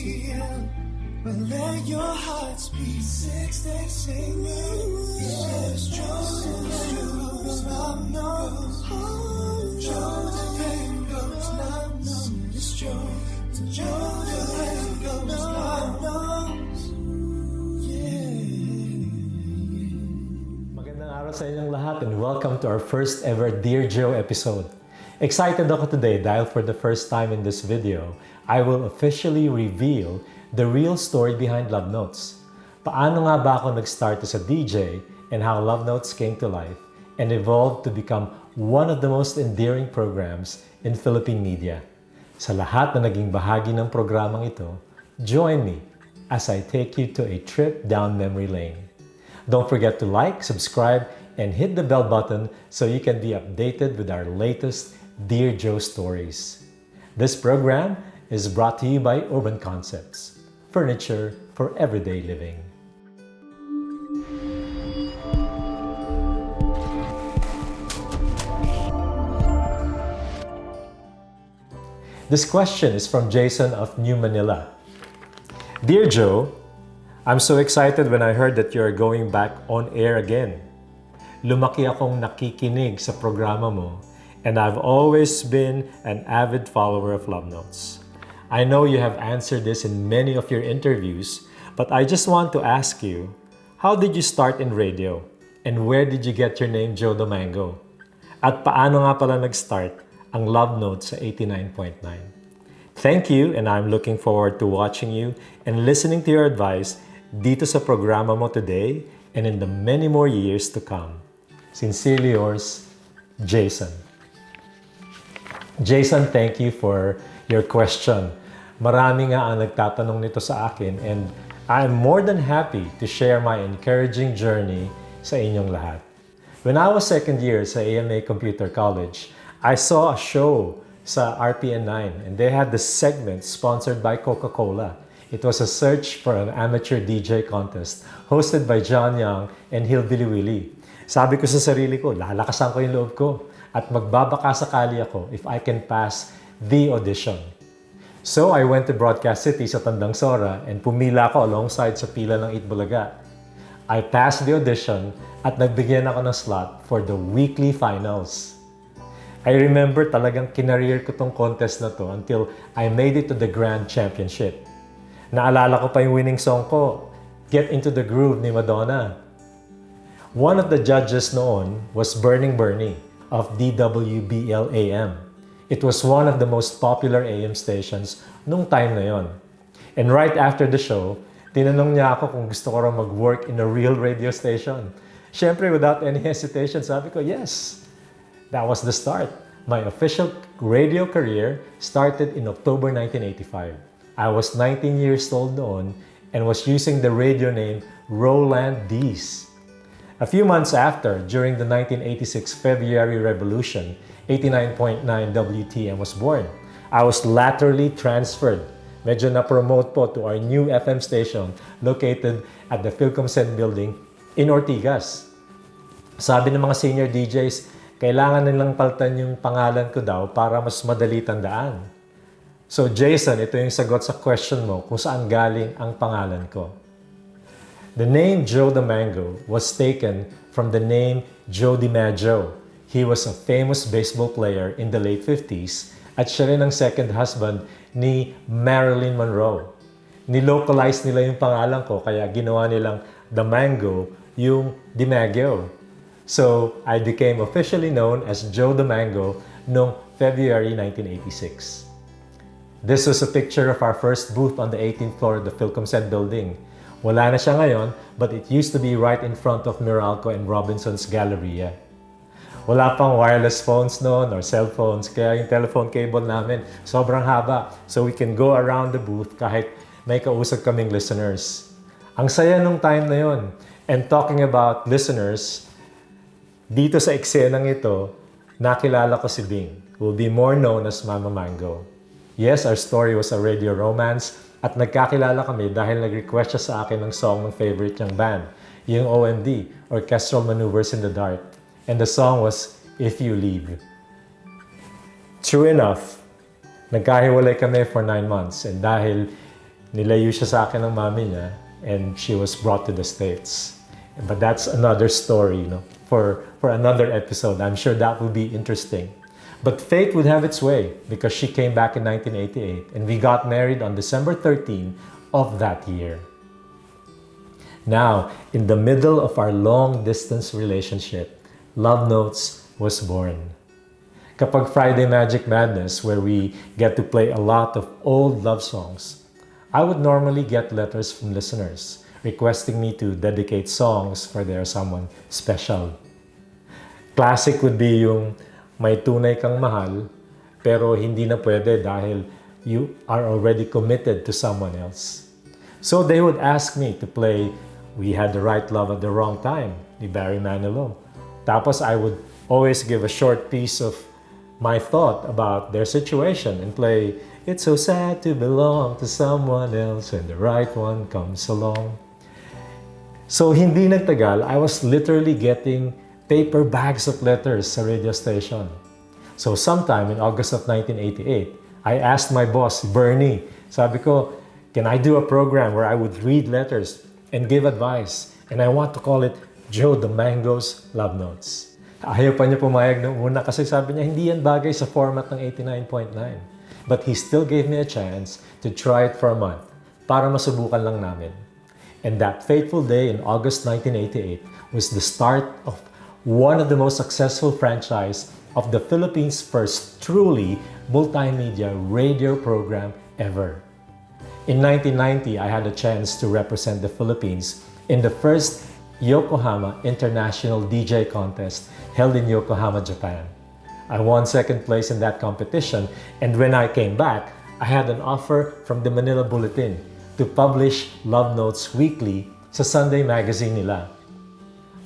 PM. But let your heart speak 6 days, sing me. It's Joe's love knows. Joe's Mango's love knows. It's Joe's Mango's love knows. Magandang araw sa inyong lahat and welcome to our first ever Dear Joe episode. Excited ako today dahil for the first time in this video, I will officially reveal the real story behind Lovenotes. Paano nga ba ako nag-start as a DJ and how Lovenotes came to life and evolved to become one of the most endearing programs in Philippine media. Sa lahat na naging bahagi ng programang ito, join me as I take you to a trip down memory lane. Don't forget to like, subscribe, and hit the bell button so you can be updated with our latest Dear Joe stories. This program is brought to you by Urban Concepts, furniture for everyday living. This question is from Jason of New Manila. Dear Joe, I'm so excited when I heard that you're going back on air again. Lumaki akong nakikinig sa programa mo, and I've always been an avid follower of Lovenotes. I know you have answered this in many of your interviews, but I just want to ask you, how did you start in radio? And where did you get your name Joe the Mango? At paano nga pala nag-start ang Lovenotes sa 89.9? Thank you, and I'm looking forward to watching you and listening to your advice dito sa programa mo today and in the many more years to come. Sincerely yours, Jason. Jason, thank you for your question. Marami nga ang nagtatanong nito sa akin and I'm more than happy to share my encouraging journey sa inyong lahat. When I was second year sa AMA Computer College, I saw a show sa RPN9 and they had this segment sponsored by Coca-Cola. It was a search for an amateur DJ contest hosted by John Young and Hillbilly Willie. Sabi ko sa sarili ko, lalakasan ko yung loob ko at magbabaka sakali ako if I can pass the audition. So I went to Broadcast City sa Tandang Sora and pumila ako alongside sa pila ng Itbulaga. I passed the audition at nagbigyan ako ng slot for the weekly finals. I remember talagang kinareer ko tong contest na to until I made it to the Grand Championship. Naalala ko pa yung winning song ko, Get Into the Groove ni Madonna. One of the judges noon was Burning Bernie of DWBL-AM. It was one of the most popular AM stations nung time na yon. And right after the show, tinanong niya ako kung gusto ko raw mag-work in a real radio station. Siyempre, without any hesitation, sabi ko, yes. That was the start. My official radio career started in October 1985. I was 19 years old noon and was using the radio name Roland Dees. A few months after, during the 1986 February Revolution, 89.9 WTM was born. I was laterally transferred. Medyo na-promote po to our new FM station located at the Philcomsen building in Ortigas. Sabi ng mga senior DJs, kailangan nilang palitan yung pangalan ko daw para mas madali tandaan. So Jason, ito yung sagot sa question mo kung saan galing ang pangalan ko. The name Joe the Mango was taken from the name Joe DiMaggio. He was a famous baseball player in the late 50s at siya rin ang second husband ni Marilyn Monroe. Nilocalize nila yung pangalan ko kaya ginawa nilang The Mango yung DiMaggio. So I became officially known as Joe the Mango noong February 1986. This was a picture of our first booth on the 18th floor of the Philcomsen building. Wala na siya ngayon, but it used to be right in front of Meralco and Robinson's Galleria. Wala pang wireless phones noon or cell phones, kaya yung telephone cable namin sobrang haba. So we can go around the booth kahit may kausap kaming listeners. Ang saya nung time na yon. And talking about listeners, dito sa eksenang ito, nakilala ko si Bing, who will be more known as Mama Mango. Yes, our story was a radio romance at nagkakilala kami dahil nag-request siya sa akin ng song ng favorite niyang band, yung OMD, Orchestral Maneuvers in the Dark. And the song was If You Leave. True enough, nagkahiwalay kami for 9 months and dahil Nilayo siya sa akin ng mami niya and she was brought to the States. But that's another story, for another episode. I'm sure that will be interesting. But fate would have its way because she came back in 1988 and we got married on December 13 of that year. Now, in the middle of our long-distance relationship, Love Notes was born. Kapag Friday Magic Madness, where we get to play a lot of old love songs, I would normally get letters from listeners requesting me to dedicate songs for their someone special. Classic would be yung may tunay kang mahal, pero hindi na pwede dahil you are already committed to someone else. So they would ask me to play We Had the Right Love at the Wrong Time ni Barry Manilow. Tapos I would always give a short piece of my thought about their situation and play It's So Sad to Belong to Someone Else When the Right One Comes Along. So hindi nagtagal, I was literally getting paper bags of letters sa radio station. So sometime in August of 1988, I asked my boss, Bernie, sabi ko, can I do a program where I would read letters and give advice? And I want to call it Joe the Mango's Love Notes. Ayaw pa niya pumayag noong una kasi sabi niya, hindi yan bagay sa format ng 89.9. But he still gave me a chance to try it for a month para masubukan lang namin. And that fateful day in August 1988 was the start of one of the most successful franchise of the Philippines' first truly multimedia radio program ever. In 1990, I had a chance to represent the Philippines in the first Yokohama International DJ Contest held in Yokohama, Japan. I won second place in that competition, and when I came back, I had an offer from the Manila Bulletin to publish Love Notes weekly sa Sunday magazine nila.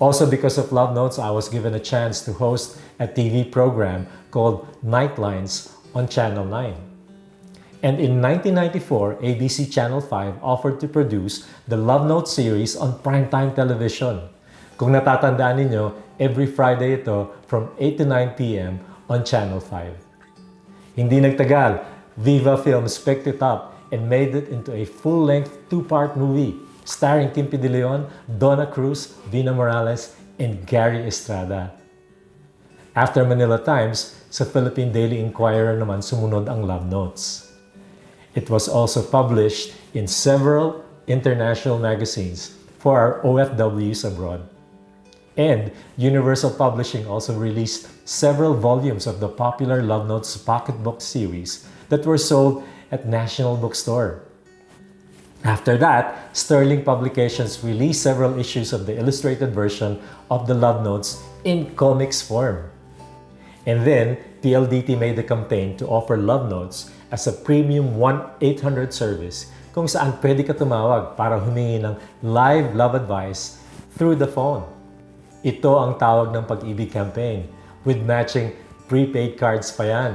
Also because of Love Notes, I was given a chance to host a TV program called Nightlines on Channel 9. And in 1994, ABC Channel 5 offered to produce the Love Notes series on primetime television. Kung natatandaan ninyo, every Friday ito from 8 to 9 p.m. on Channel 5. Hindi nagtagal, Viva Films picked it up and made it into a full-length two-part movie starring Kim P. De Leon, Donna Cruz, Vina Morales, and Gary Estrada. After Manila Times, sa Philippine Daily Inquirer naman sumunod ang Love Notes. It was also published in several international magazines for our OFWs abroad. And Universal Publishing also released several volumes of the popular Love Notes pocketbook series that were sold at National Bookstore. After that, Sterling Publications released several issues of the illustrated version of the Love Notes in comics form. And then, PLDT made the campaign to offer Love Notes as a premium 1-800 service kung saan pwede ka tumawag para humingi ng live love advice through the phone. Ito ang tawag ng Pag-ibig campaign with matching prepaid cards pa yan.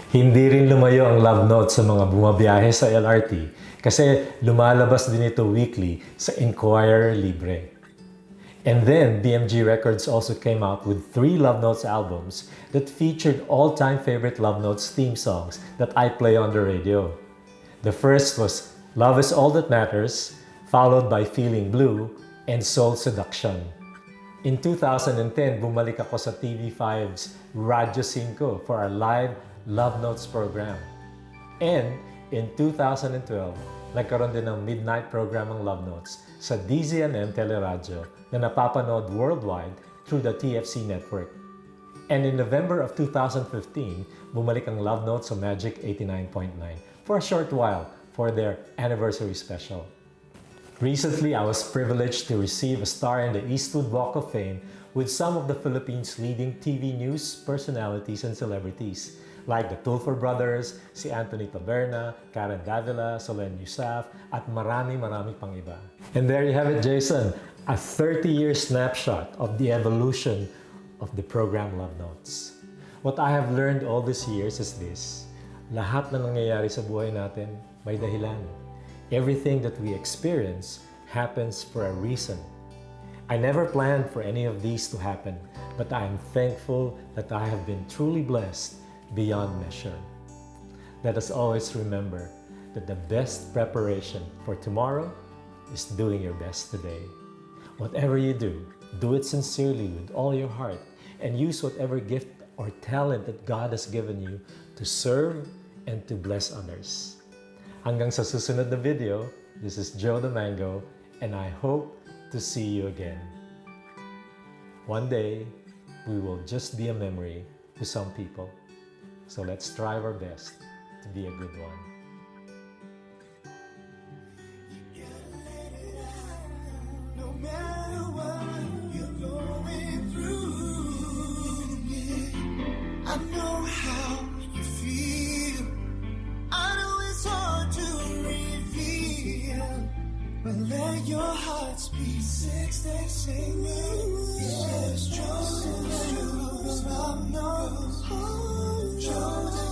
Hindi rin lumayo ang Love Notes sa mga bumabiyahe sa LRT kasi lumalabas din ito weekly sa Inquirer Libre. And then, BMG Records also came out with 3 Love Notes albums that featured all-time favorite Love Notes theme songs that I play on the radio. The first was Love Is All That Matters, followed by Feeling Blue and Soul Seduction. In 2010, bumalik ako sa TV5's Radyo 5 for our live Love Notes program. And in 2012, nagkaroon din ng midnight program ng Love Notes sa DZMM Teleradyo na napapanood worldwide through the TFC network. And in November of 2015, bumalik ang Love Notes sa Magic 89.9 for a short while for their anniversary special. Recently, I was privileged to receive a star in the Eastwood Walk of Fame with some of the Philippines' leading TV news personalities and celebrities, like the Tulfo brothers, si Anthony Taberna, Karen Davila, Solen Yusaf, at marami pang iba. And there you have it, Jason, a 30-year snapshot of the evolution of the program Love Notes. What I have learned all these years is this: lahat na nangyayari sa buhay natin may dahilan. Everything that we experience happens for a reason. I never planned for any of these to happen, but I am thankful that I have been truly blessed beyond measure. Let us always remember that the best preparation for tomorrow is doing your best today. Whatever you do it sincerely with all your heart and use whatever gift or talent that God has given you to serve and to bless others. Hanggang sa susunod na video, this is Joe the Mango, and I hope to see you again. One day, we will just be a memory to some people. So let's strive our best to be a good one. No matter what you're going through, yeah. I know how you feel. I know it's hard to reveal, but let your heart speak. 6 days singing. Yes, true. I know. True.